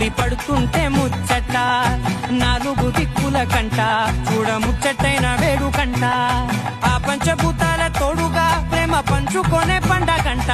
ముడి పడుతుంటే ముచ్చట నాలుగు దిక్కుల కంట చూడ ముచ్చటైన వేడుకంట ఆ పంచభూతాల తోడుగా ప్రేమ పంచుకొనే పండగంట